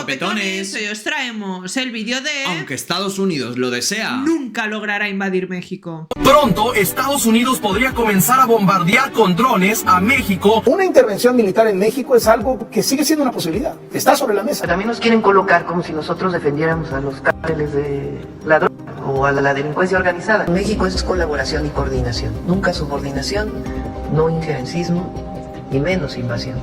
guapetones, hoy os traemos el vídeo de... Aunque Estados Unidos lo desea, nunca logrará invadir México. Pronto, Estados Unidos podría comenzar a bombardear con drones a México. Una intervención militar en México es algo que sigue siendo una posibilidad. Está sobre la mesa. También nos quieren colocar como si nosotros defendiéramos a los cárteles de la droga o a la delincuencia organizada. En México eso es colaboración y coordinación. Nunca subordinación, no injerencismo y menos invasión.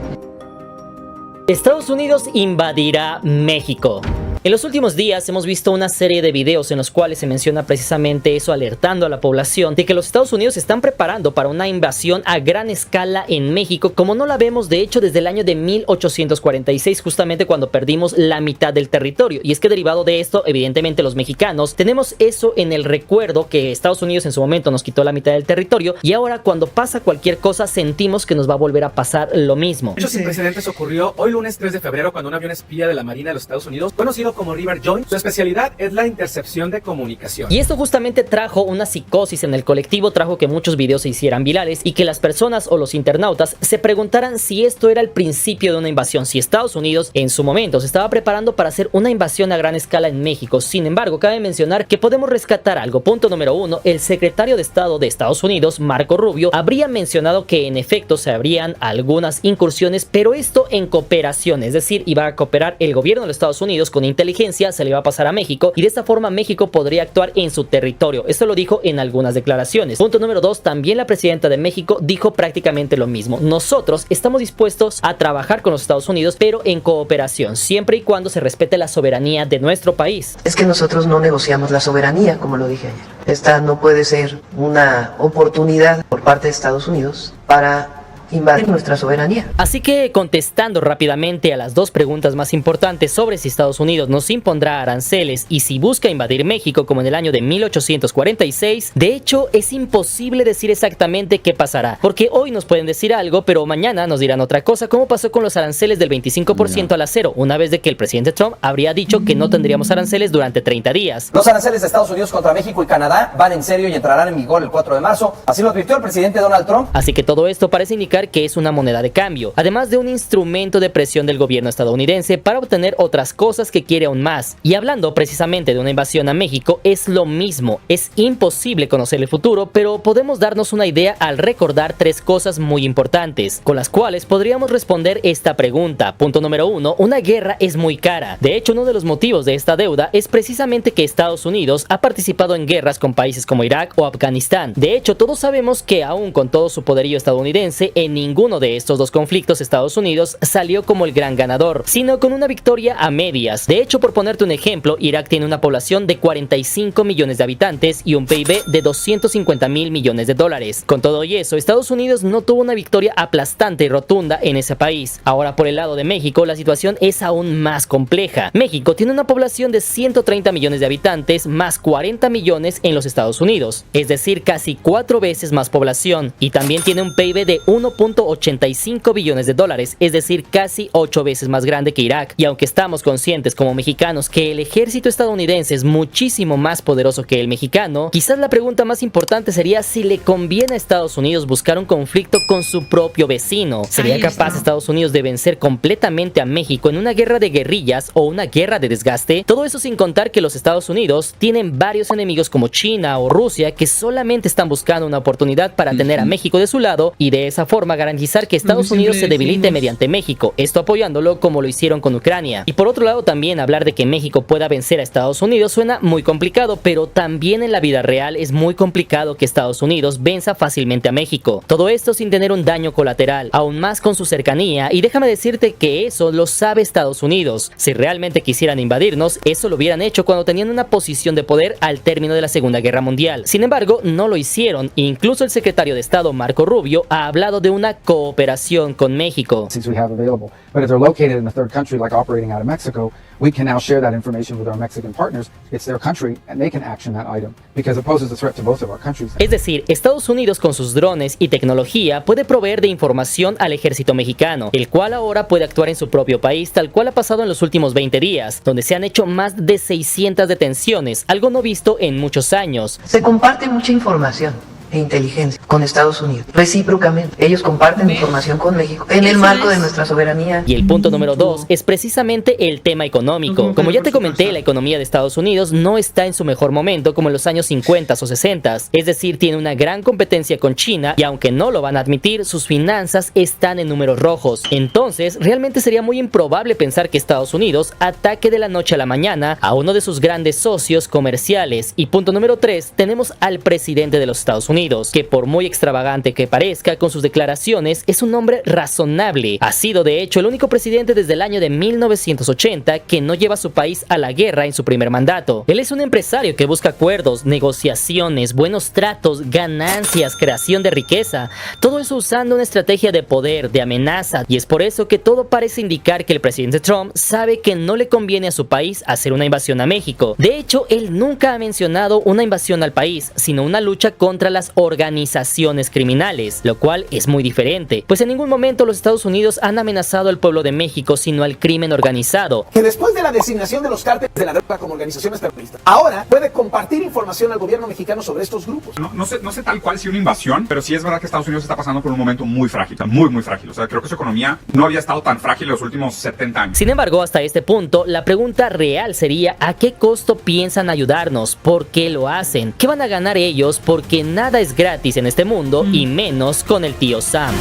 Estados Unidos invadirá México. En los últimos días hemos visto una serie de videos en los cuales se menciona precisamente eso, alertando a la población de que los Estados Unidos se están preparando para una invasión a gran escala en México, como no la vemos de hecho desde el año de 1846, justamente cuando perdimos la mitad del territorio. Y es que derivado de esto, evidentemente los mexicanos tenemos eso en el recuerdo, que Estados Unidos en su momento nos quitó la mitad del territorio, y ahora cuando pasa cualquier cosa sentimos que nos va a volver a pasar lo mismo. Hechos sin precedentes ocurrió hoy lunes 3 de febrero cuando un avión espía de la Marina de los Estados Unidos, conocido como River Joint, su especialidad es la intercepción de comunicación. Y esto justamente trajo una psicosis en el colectivo, trajo que muchos videos se hicieran virales y que las personas o los internautas se preguntaran si esto era el principio de una invasión, si Estados Unidos en su momento se estaba preparando para hacer una invasión a gran escala en México. Sin embargo, cabe mencionar que podemos rescatar algo. Punto número 1, el secretario de Estado de Estados Unidos, Marco Rubio, habría mencionado que en efecto se habrían algunas incursiones, pero esto en cooperación, es decir, iba a cooperar el gobierno de los Estados Unidos con inteligencia, se le va a pasar a México y de esta forma México podría actuar en su territorio. Esto lo dijo en algunas declaraciones. Punto número 2, también la presidenta de México dijo prácticamente lo mismo. Nosotros estamos dispuestos a trabajar con los Estados Unidos, pero en cooperación, siempre y cuando se respete la soberanía de nuestro país. Es que nosotros no negociamos la soberanía, como lo dije ayer. Esta no puede ser una oportunidad por parte de Estados Unidos para invadir nuestra soberanía. Así que contestando rápidamente a las dos preguntas más importantes sobre si Estados Unidos nos impondrá aranceles y si busca invadir México como en el año de 1846, de hecho es imposible decir exactamente qué pasará, porque hoy nos pueden decir algo, pero mañana nos dirán otra cosa, como pasó con los aranceles del 25% al acero, una vez de que el presidente Trump habría dicho que no tendríamos aranceles durante 30 días. Los aranceles de Estados Unidos contra México y Canadá van en serio y entrarán en vigor el 4 de marzo, así lo advirtió el presidente Donald Trump. Así que todo esto parece indicar que es una moneda de cambio, además de un instrumento de presión del gobierno estadounidense para obtener otras cosas que quiere aún más. Y hablando precisamente de una invasión a México, es lo mismo. Es imposible conocer el futuro, pero podemos darnos una idea al recordar tres cosas muy importantes, con las cuales podríamos responder esta pregunta. Punto número 1, una guerra es muy cara. De hecho, uno de los motivos de esta deuda es precisamente que Estados Unidos ha participado en guerras con países como Irak o Afganistán. De hecho, todos sabemos que aún con todo su poderío estadounidense, en ninguno de estos dos conflictos Estados Unidos salió como el gran ganador, sino con una victoria a medias. De hecho, por ponerte un ejemplo, Irak tiene una población de 45 millones de habitantes y un PIB de 250.000 millones de dólares. Con todo y eso, Estados Unidos no tuvo una victoria aplastante y rotunda en ese país. Ahora, por el lado de México, la situación es aún más compleja. México tiene una población de 130 millones de habitantes más 40 millones en los Estados Unidos, es decir, casi 4 veces más población, y también tiene un PIB de 1.85 billones de dólares, es decir, casi 8 veces más grande que Irak. Y aunque estamos conscientes como mexicanos que el ejército estadounidense es muchísimo más poderoso que el mexicano, quizás la pregunta más importante sería si le conviene a Estados Unidos buscar un conflicto con su propio vecino. ¿Sería capaz Estados Unidos de vencer completamente a México en una guerra de guerrillas o una guerra de desgaste? Todo eso sin contar que los Estados Unidos tienen varios enemigos como China o Rusia que solamente están buscando una oportunidad para tener a México de su lado y de esa forma garantizar que Estados Unidos se debilite mediante México, esto apoyándolo como lo hicieron con Ucrania. Y por otro lado también hablar de que México pueda vencer a Estados Unidos suena muy complicado, pero también en la vida real es muy complicado que Estados Unidos venza fácilmente a México. Todo esto sin tener un daño colateral, aún más con su cercanía, y déjame decirte que eso lo sabe Estados Unidos. Si realmente quisieran invadirnos, eso lo hubieran hecho cuando tenían una posición de poder al término de la Segunda Guerra Mundial. Sin embargo, no lo hicieron, incluso el secretario de Estado Marco Rubio ha hablado de una cooperación con México. Since we have available, but if they're located in a third country like operating out of Mexico, we can now share that information with our Mexican partners. It's their country and they can action that item because it poses a threat to both of our countries. Es decir, Estados Unidos con sus drones y tecnología puede proveer de información al ejército mexicano, el cual ahora puede actuar en su propio país, tal cual ha pasado en los últimos 20 días, donde se han hecho más de 600 detenciones, algo no visto en muchos años. Se comparte mucha información e inteligencia con Estados Unidos, recíprocamente. Ellos comparten información con México en el marco de nuestra soberanía. Y el punto número 2 es precisamente el tema económico. Como ya te comenté, la economía de Estados Unidos no está en su mejor momento como en los años 50 o 60, es decir, tiene una gran competencia con China y aunque no lo van a admitir, sus finanzas están en números rojos. Entonces, realmente sería muy improbable pensar que Estados Unidos ataque de la noche a la mañana a uno de sus grandes socios comerciales. Y punto número 3, tenemos al presidente de los Estados Unidos, que por muy extravagante que parezca con sus declaraciones, es un hombre razonable. Ha sido de hecho el único presidente desde el año de 1980 que no lleva a su país a la guerra en su primer mandato. Él es un empresario que busca acuerdos, negociaciones, buenos tratos, ganancias, creación de riqueza, todo eso usando una estrategia de poder, de amenaza, y es por eso que todo parece indicar que el presidente Trump sabe que no le conviene a su país hacer una invasión a México. De hecho, él nunca ha mencionado una invasión al país, sino una lucha contra las organizaciones criminales, lo cual es muy diferente, pues en ningún momento los Estados Unidos han amenazado al pueblo de México, sino al crimen organizado. Que después de la designación de los cárteles de la droga como organizaciones terroristas, ahora puede compartir información al gobierno mexicano sobre estos grupos. No sé tal cual si una invasión, pero sí es verdad que Estados Unidos está pasando por un momento muy frágil, muy frágil. O sea, creo que su economía no había estado tan frágil en los últimos 70 años. Sin embargo, hasta este punto, la pregunta real sería ¿a qué costo piensan ayudarnos? ¿Por qué lo hacen? ¿Qué van a ganar ellos? Porque nada es gratis en este mundo y menos con el tío Sam.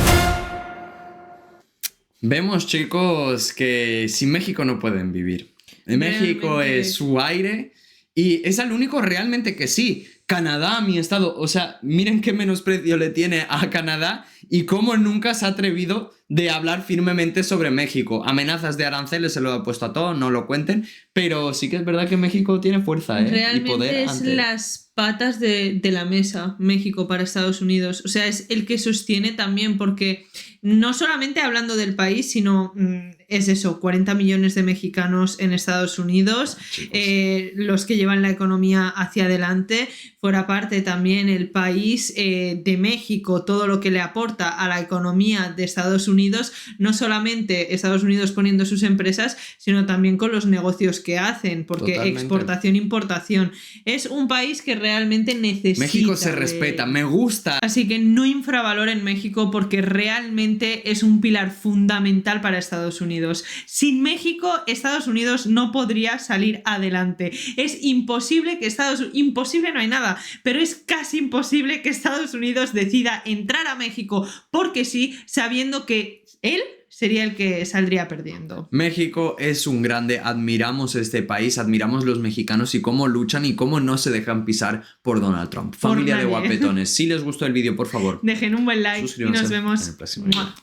Vemos, chicos, que sin México no pueden vivir. México es su aire y es el único realmente que sí. Canadá, mi estado, o sea, miren qué menosprecio le tiene a Canadá y cómo nunca se ha atrevido de hablar firmemente sobre México. Amenazas de aranceles se lo ha puesto a todo, no lo cuenten, pero sí que es verdad que México tiene fuerza, Realmente y poder es ante... las patas de la mesa, México para Estados Unidos. O sea, es el que sostiene también, porque no solamente hablando del país, sino es eso, 40 millones de mexicanos en Estados Unidos, los que llevan la economía hacia adelante. Fuera parte también el país de México, todo lo que le aporta a la economía de Estados Unidos, no solamente Estados Unidos poniendo sus empresas, sino también con los negocios que hacen, porque Totalmente. Exportación, importación. Es un país que realmente necesita. México se respeta, me gusta. Así que no infravaloren México porque realmente es un pilar fundamental para Estados Unidos. Sin México, Estados Unidos no podría salir adelante. Es imposible que imposible no hay nada, pero es casi imposible que Estados Unidos decida entrar a México porque sí, sabiendo que él sería el que saldría perdiendo. México es un grande, admiramos este país, admiramos los mexicanos y cómo luchan y cómo no se dejan pisar por Donald Trump. Familia de guapetones, si les gustó el vídeo, por favor, Dejen un buen like y nos vemos. en el próximo vídeo.